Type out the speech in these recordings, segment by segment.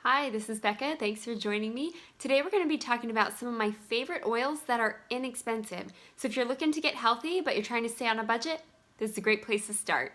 Hi, this is Becca. Thanks for joining me. Today we're going to be talking about some of my favorite oils that are inexpensive. So if you're looking to get healthy but you're trying to stay on a budget, this is a great place to start.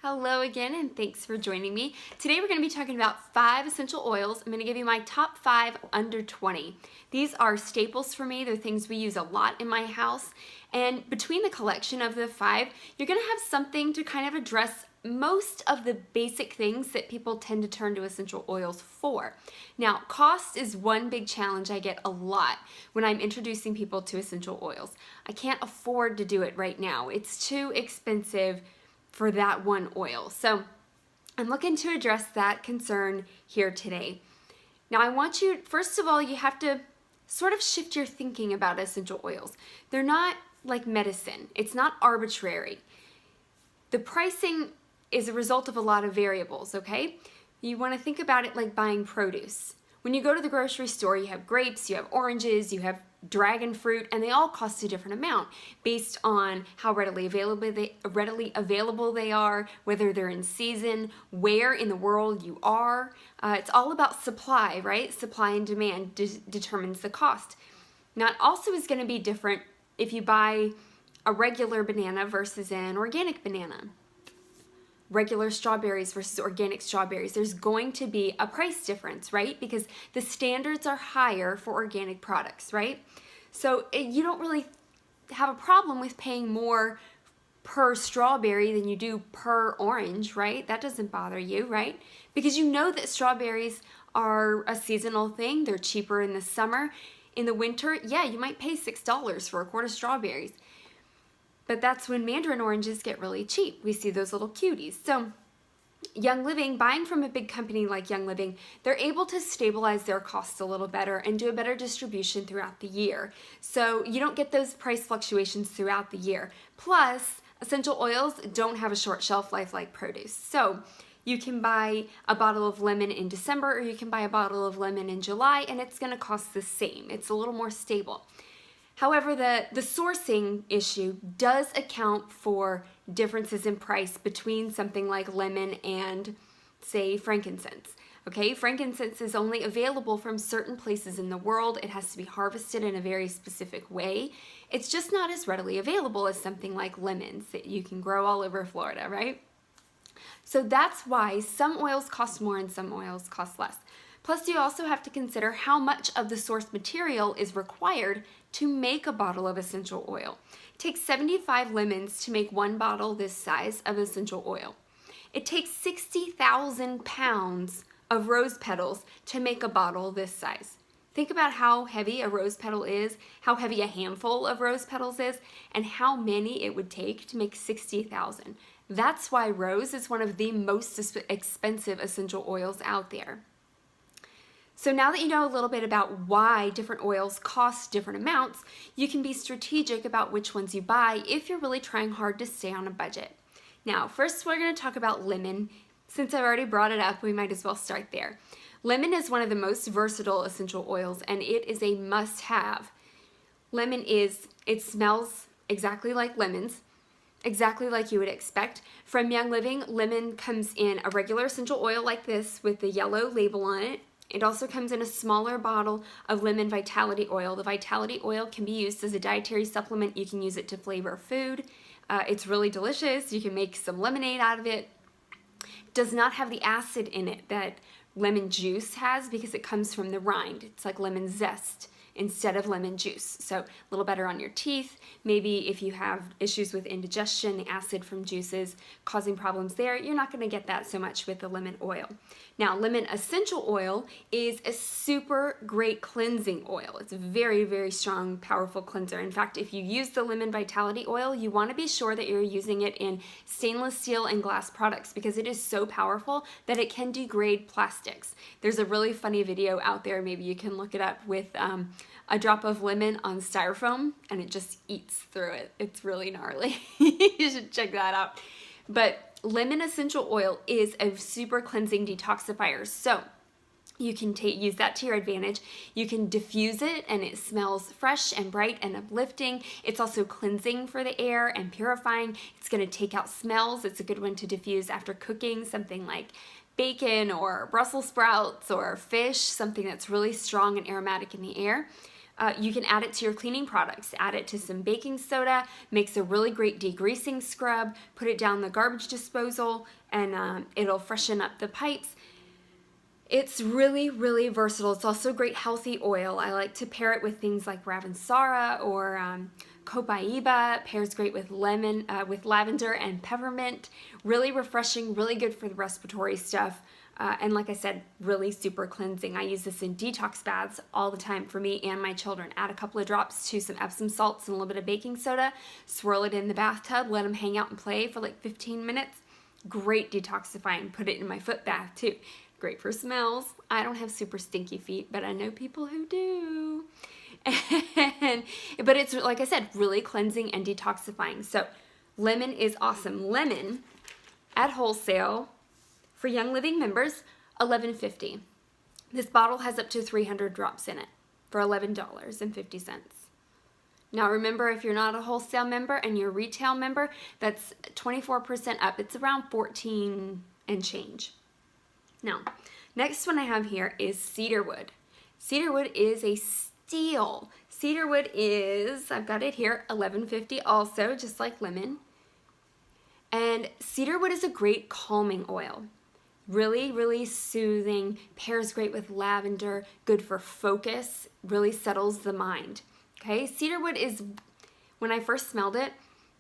Hello again and thanks for joining me. Today we're going to be talking about 5 essential oils. I'm going to give you my top 5 under 20. These are staples for me. They're things we use a lot in my house. And between the collection of the 5, you're going to have something to kind of address most of the basic things that people tend to turn to essential oils for. Now, cost is one big challenge I get a lot when I'm introducing people to essential oils. I can't afford to do it right now. It's too expensive for that one oil. So I'm looking to address that concern here today. Now I want you, first of all, you have to sort of shift your thinking about essential oils. They're not like medicine. It's not arbitrary. The pricing is a result of a lot of variables, okay? You want to think about it like buying produce. When you go to the grocery store, you have grapes, you have oranges, you have dragon fruit, and they all cost a different amount based on how readily available they are, whether they're in season, where in the world you are. It's all about supply, right? Supply and demand determines the cost. Now, it also is going to be different if you buy a regular banana versus an organic banana. Regular strawberries versus organic strawberries, there's going to be a price difference, right? Because the standards are higher for organic products, right? So you don't really have a problem with paying more per strawberry than you do per orange, right? That doesn't bother you, right? Because you know that strawberries are a seasonal thing. They're cheaper in the summer. In the winter, yeah, you might pay $6 for a quart of strawberries. But that's when mandarin oranges get really cheap. We see those little cuties. So Young Living, buying from a big company like Young Living, they're able to stabilize their costs a little better and do a better distribution throughout the year. So you don't get those price fluctuations throughout the year. Plus, essential oils don't have a short shelf life like produce. So you can buy a bottle of lemon in December or you can buy a bottle of lemon in July and it's going to cost the same. It's a little more stable. However, the sourcing issue does account for differences in price between something like lemon and, say, frankincense. Okay, frankincense is only available from certain places in the world. It has to be harvested in a very specific way. It's just not as readily available as something like lemons that you can grow all over Florida, right? So that's why some oils cost more and some oils cost less. Plus, you also have to consider how much of the source material is required to make a bottle of essential oil. It takes 75 lemons to make one bottle this size of essential oil. It takes 60,000 pounds of rose petals to make a bottle this size. Think about how heavy a rose petal is, how heavy a handful of rose petals is, and how many it would take to make 60,000. That's why rose is one of the most expensive essential oils out there. So now that you know a little bit about why different oils cost different amounts, you can be strategic about which ones you buy if you're really trying hard to stay on a budget. Now, first we're going to talk about lemon. Since I've already brought it up, we might as well start there. Lemon is one of the most versatile essential oils and it is a must-have. It smells exactly like lemons, exactly like you would expect. From Young Living, lemon comes in a regular essential oil like this with the yellow label on it. It also comes in a smaller bottle of lemon vitality oil. The vitality oil can be used as a dietary supplement. You can use it to flavor food. It's really delicious. You can make some lemonade out of it. It does not have the acid in it that lemon juice has because it comes from the rind. It's like lemon zest instead of lemon juice. So a little better on your teeth. Maybe if you have issues with indigestion, the acid from juices causing problems there, you're not going to get that so much with the lemon oil. Now, lemon essential oil is a super great cleansing oil. It's a very, very strong, powerful cleanser. In fact, if you use the lemon vitality oil, you want to be sure that you're using it in stainless steel and glass products because it is so powerful that it can degrade plastics. There's a really funny video out there, maybe you can look it up, with a drop of lemon on styrofoam and it just eats through it. It's really gnarly. You should check that out. But lemon essential oil is a super cleansing detoxifier. So You can use that to your advantage. You can diffuse it and it smells fresh and bright and uplifting. It's also cleansing for the air and purifying. It's going to take out smells. It's a good one to diffuse after cooking something like bacon or Brussels sprouts or fish, something that's really strong and aromatic in the air. You can add it to your cleaning products. Add it to some baking soda, makes a really great degreasing scrub, put it down the garbage disposal, and it'll freshen up the pipes. It's really, really versatile. It's also great healthy oil. I like to pair it with things like Ravensara or Copaiba. Pairs great with with lavender and peppermint. Really refreshing, really good for the respiratory stuff. And like I said, really super cleansing. I use this in detox baths all the time for me and my children. Add a couple of drops to some Epsom salts and a little bit of baking soda. Swirl it in the bathtub. Let them hang out and play for like 15 minutes. Great detoxifying. Put it in my foot bath too. Great for smells. I don't have super stinky feet, but I know people who do. But it's, like I said, really cleansing and detoxifying. So lemon is awesome. Lemon at wholesale for Young Living members, $11.50. This bottle has up to 300 drops in it for $11.50. Now remember, if you're not a wholesale member and you're a retail member, that's 24% up. It's around 14 and change. Now, next one I have here is cedarwood. Cedarwood is a steal. Cedarwood is, I've got it here, $11.50 also, just like lemon. And cedarwood is a great calming oil. Really, really soothing, pairs great with lavender, good for focus, really settles the mind. Okay, cedarwood is, when I first smelled it,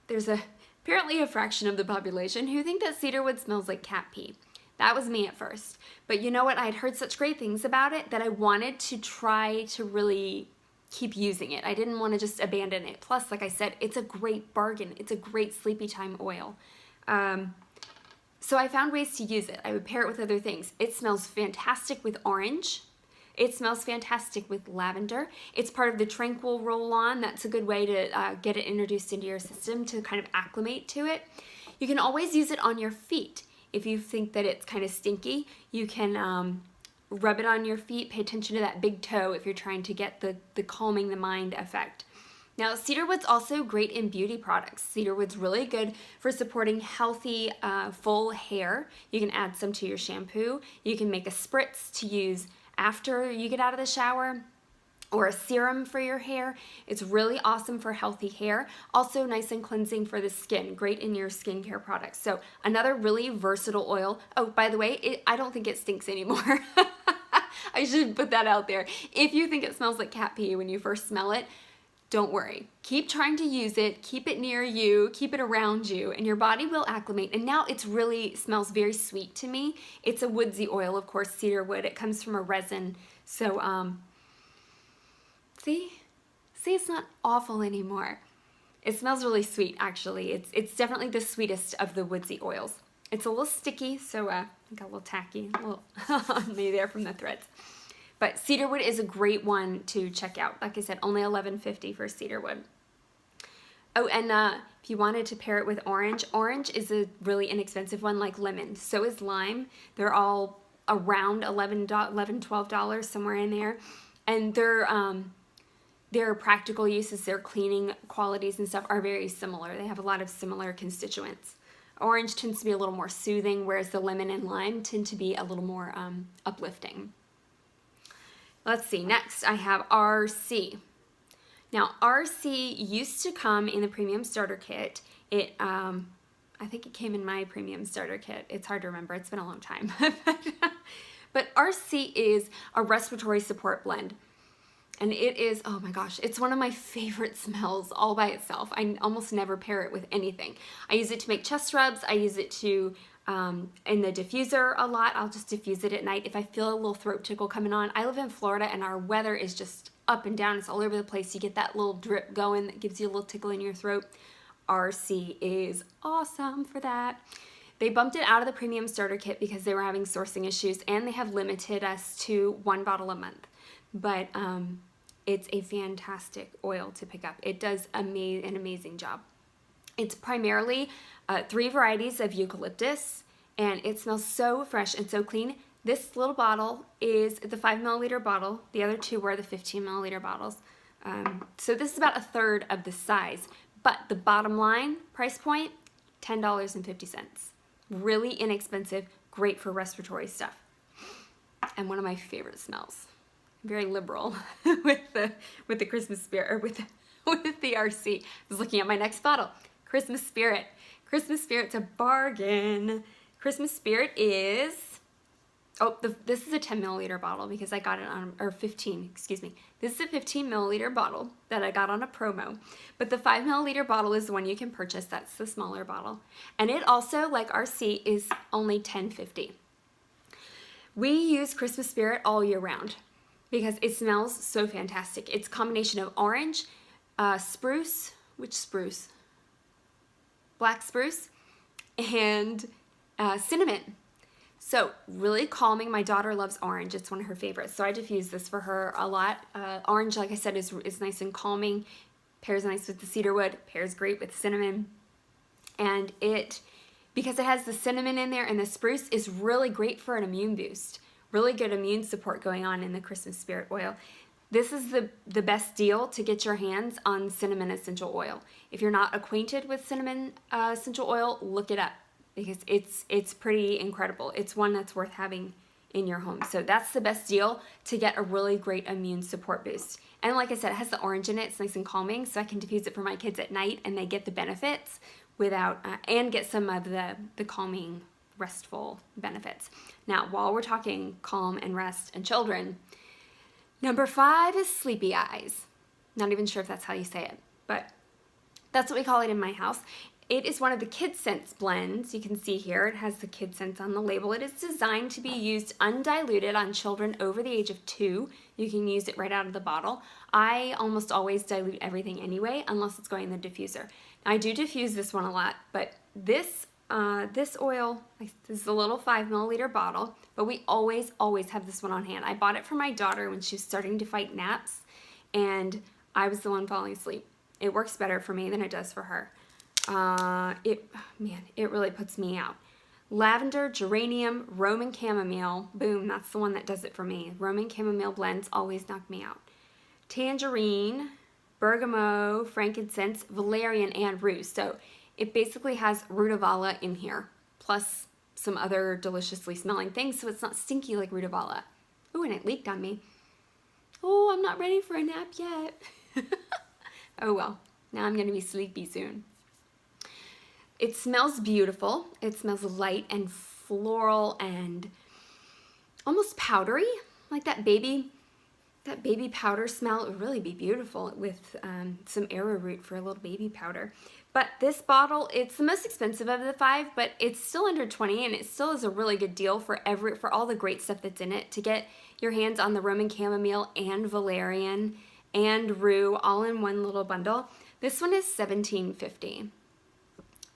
there's apparently a fraction of the population who think that cedarwood smells like cat pee. That was me at first. But you know what? I'd heard such great things about it that I wanted to try to really keep using it. I didn't want to just abandon it. Plus, like I said, it's a great bargain. It's a great sleepy time oil. So I found ways to use it. I would pair it with other things. It smells fantastic with orange. It smells fantastic with lavender. It's part of the Tranquil roll-on. That's a good way to get it introduced into your system to kind of acclimate to it. You can always use it on your feet. If you think that it's kind of stinky, you can rub it on your feet. Pay attention to that big toe if you're trying to get the calming the mind effect. Now, cedarwood's also great in beauty products. Cedarwood's really good for supporting healthy, full hair. You can add some to your shampoo. You can make a spritz to use after you get out of the shower, or a serum for your hair. It's really awesome for healthy hair. Also nice and cleansing for the skin. Great in your skincare products. So another really versatile oil. Oh, by the way, I don't think it stinks anymore. I should put that out there. If you think it smells like cat pee when you first smell it, don't worry. Keep trying to use it. Keep it near you. Keep it around you, and your body will acclimate. And now it's really smells very sweet to me. It's a woodsy oil, of course, cedar wood. It comes from a resin. So, see, it's not awful anymore. It smells really sweet, actually. It's definitely the sweetest of the woodsy oils. It's a little sticky, so I got a little tacky, a little on me there from the threads. But cedarwood is a great one to check out. Like I said, only $11.50 for cedarwood. Oh, and if you wanted to pair it with orange, orange is a really inexpensive one like lemon. So is lime. They're all around $11, $12, somewhere in there. And their practical uses, their cleaning qualities and stuff are very similar. They have a lot of similar constituents. Orange tends to be a little more soothing, whereas the lemon and lime tend to be a little more uplifting. Let's see, next I have RC. Now RC used to come in the premium starter kit. I think it came in my premium starter kit. It's hard to remember, it's been a long time. But RC is a respiratory support blend. And it is, oh my gosh, it's one of my favorite smells all by itself. I almost never pair it with anything. I use it to make chest rubs. I use it to, in the diffuser a lot. I'll just diffuse it at night if I feel a little throat tickle coming on. I live in Florida and our weather is just up and down. It's all over the place. You get that little drip going that gives you a little tickle in your throat. RC is awesome for that. They bumped it out of the premium starter kit because they were having sourcing issues, and they have limited us to 1 bottle a month. But it's a fantastic oil to pick up. It does an amazing job. It's primarily 3 varieties of eucalyptus, and it smells so fresh and so clean This little bottle is the 5 milliliter bottle. The other two were the 15 milliliter bottles. So this is about a third of the size. But the bottom line price point, $10.50. Really inexpensive, great for respiratory stuff. And one of my favorite smells. Very liberal with the Christmas spirit, or with the RC. I was looking at my next bottle. Christmas Spirit. Christmas Spirit's a bargain. Christmas Spirit is, this is a 10 milliliter bottle because I got it on, or 15, excuse me. This is a 15 milliliter bottle that I got on a promo. But the 5 milliliter bottle is the one you can purchase. That's the smaller bottle. And it also, like RC, is only $10.50. We use Christmas Spirit all year round because it smells so fantastic. It's a combination of orange, spruce, which spruce? Black spruce, and cinnamon. So really calming. My daughter loves orange. It's one of her favorites. So I diffuse this for her a lot. Orange, like I said, is nice and calming. Pairs nice with the cedarwood. Pairs great with cinnamon. And because it has the cinnamon in there and the spruce, is really great for an immune boost. Really good immune support going on in the Christmas Spirit oil. This is the best deal to get your hands on cinnamon essential oil. If you're not acquainted with cinnamon essential oil, look it up because it's pretty incredible. It's one that's worth having in your home. So that's the best deal to get a really great immune support boost. And like I said, it has the orange in it. It's nice and calming, so I can diffuse it for my kids at night and they get the benefits without, and get some of the calming, restful benefits. Now, while we're talking calm and rest and children, number 5 is Sleepy Eyes. Not even sure if that's how you say it, but that's what we call it in my house. It is one of the Kid Sense blends. You can see here it has the Kid Sense on the label. It is designed to be used undiluted on children over the age of 2. You can use it right out of the bottle. I almost always dilute everything anyway, unless it's going in the diffuser. Now, I do diffuse this one a lot, but this oil, this is a little 5 milliliter bottle, but we always have this one on hand. I bought it for my daughter when she was starting to fight naps, and I was the one falling asleep. It works better for me than it does for her. It really puts me out. Lavender, geranium, Roman chamomile, boom, that's the one that does it for me. Roman chamomile blends always knock me out. Tangerine, bergamot, frankincense, valerian, and rue. So it basically has rutavala in here, plus some other deliciously smelling things, so it's not stinky like rutavala. Ooh, and it leaked on me. Oh, I'm not ready for a nap yet. Oh well, now I'm gonna be sleepy soon. It smells beautiful. It smells light and floral and almost powdery, like that baby powder smell. It would really be beautiful with some arrowroot for a little baby powder. But this bottle, it's the most expensive of the 5, but it's still under 20, and it still is a really good deal for all the great stuff that's in it. To get your hands on the Roman chamomile and valerian and rue all in one little bundle. This one is $17.50.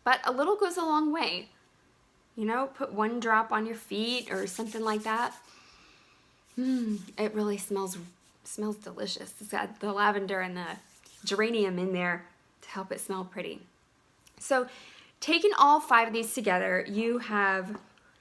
But a little goes a long way. You know, put 1 drop on your feet or something like that. It really smells delicious. It's got the lavender and the geranium in there to help it smell pretty. So taking all 5 of these together, you have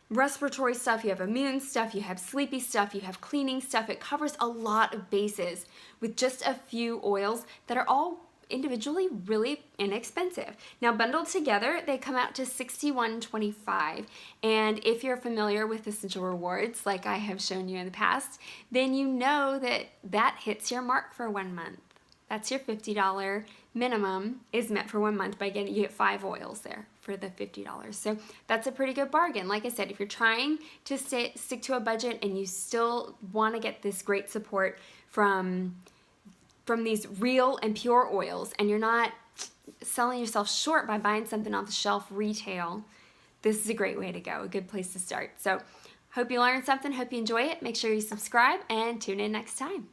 respiratory stuff, you have immune stuff, you have sleepy stuff, you have cleaning stuff. It covers a lot of bases with just a few oils that are all individually really inexpensive. Now bundled together, they come out to $61.25. And if you're familiar with Essential Rewards, like I have shown you in the past, then you know that hits your mark for 1 month. That's your $50 minimum is met for 1 month by you get 5 oils there for the $50. So that's a pretty good bargain. Like I said, if you're trying to stick to a budget and you still want to get this great support from these real and pure oils, and you're not selling yourself short by buying something off the shelf retail, this is a great way to go, a good place to start. So hope you learned something, hope you enjoy it. Make sure you subscribe and tune in next time.